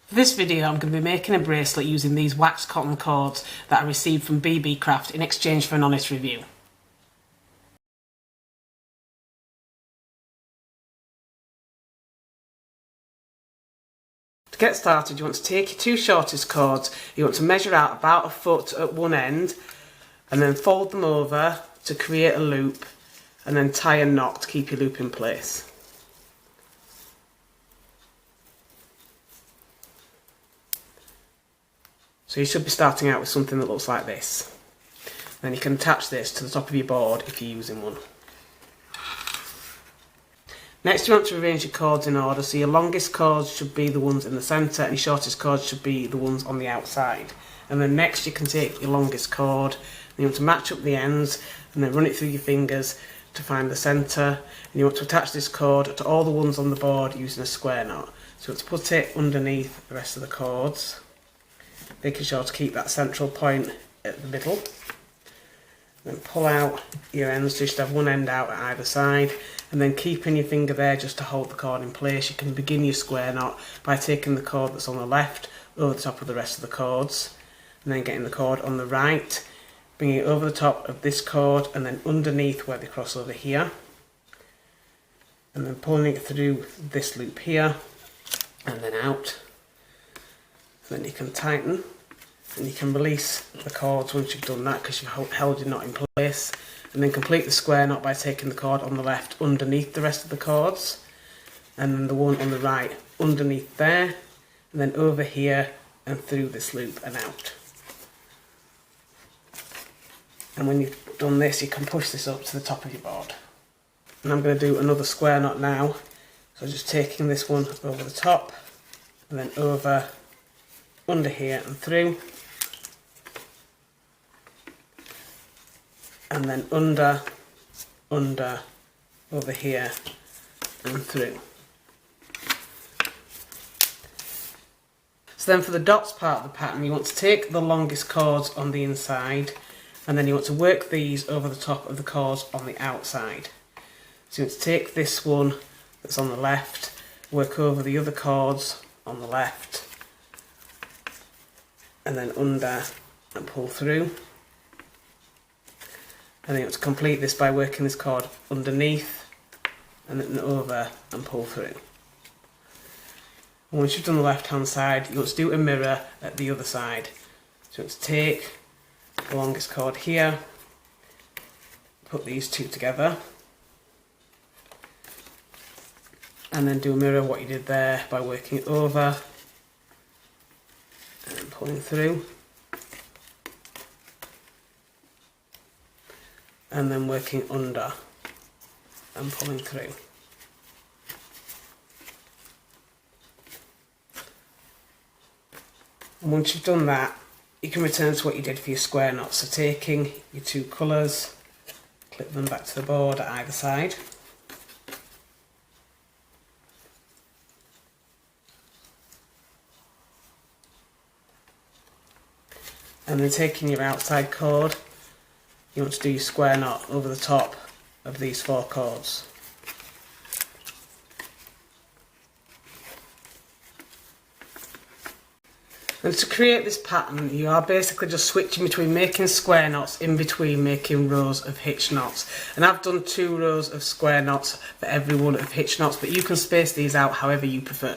For this video I'm going to be making a bracelet using these waxed cotton cords that I received from BB Craft in exchange for an honest review. To get started, you want to take your two shortest cords, you want to measure out about a foot at one end and then fold them over to create a loop and then tie a knot to keep your loop in place. So you should be starting out with something that looks like this. Then you can attach this to the top of your board if you're using one. Next you want to arrange your cords in order, so your longest cords should be the ones in the centre and your shortest cords should be the ones on the outside. And then next you can take your longest cord and you want to match up the ends and then run it through your fingers to find the centre. And you want to attach this cord to all the ones on the board using a square knot. So you want to put it underneath the rest of the cords, making sure to keep that central point at the middle. Then pull out your ends, so you should have one end out at either side, and then keeping your finger there just to hold the cord in place. You can begin your square knot by taking the cord that's on the left over the top of the rest of the cords, and then getting the cord on the right, bringing it over the top of this cord and then underneath where they cross over here, and then pulling it through this loop here and then out. Then you can tighten and you can release the cords once you've done that because you've held your knot in place, and then complete the square knot by taking the cord on the left underneath the rest of the cords and then the one on the right underneath there and then over here and through this loop and out. And when you've done this you can push this up to the top of your board. And I'm going to do another square knot now, so just taking this one over the top and then over under here and through, and then under, over here and through. So then for the dots part of the pattern you want to take the longest cords on the inside and then you want to work these over the top of the cords on the outside. So you want to take this one that's on the left, work over the other cords on the left, and then under and pull through. And then you want to complete this by working this cord underneath and then over and pull through. And once you've done the left hand side, you want to do a mirror at the other side. So you want to take the longest cord here, put these two together, and then do a mirror of what you did there by working it over and pulling through, and then working under and pulling through. And once you've done that, you can return to what you did for your square knot. So taking your two colours, clip them back to the board at either side, and then taking your outside cord, you want to do your square knot over the top of these four cords. And to create this pattern you are basically just switching between making square knots in between making rows of hitch knots. And I've done 2 rows of square knots for every one of hitch knots, but you can space these out however you prefer.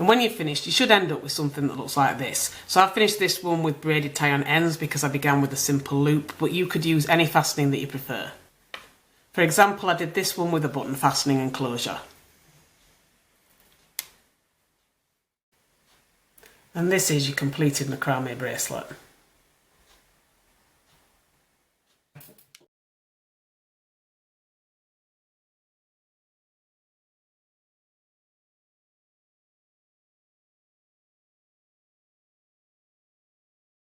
And when you've finished, you should end up with something that looks like this. So I finished this one with braided tie on ends because I began with a simple loop, but you could use any fastening that you prefer. For example, I did this one with a button fastening and closure. And this is your completed macrame bracelet.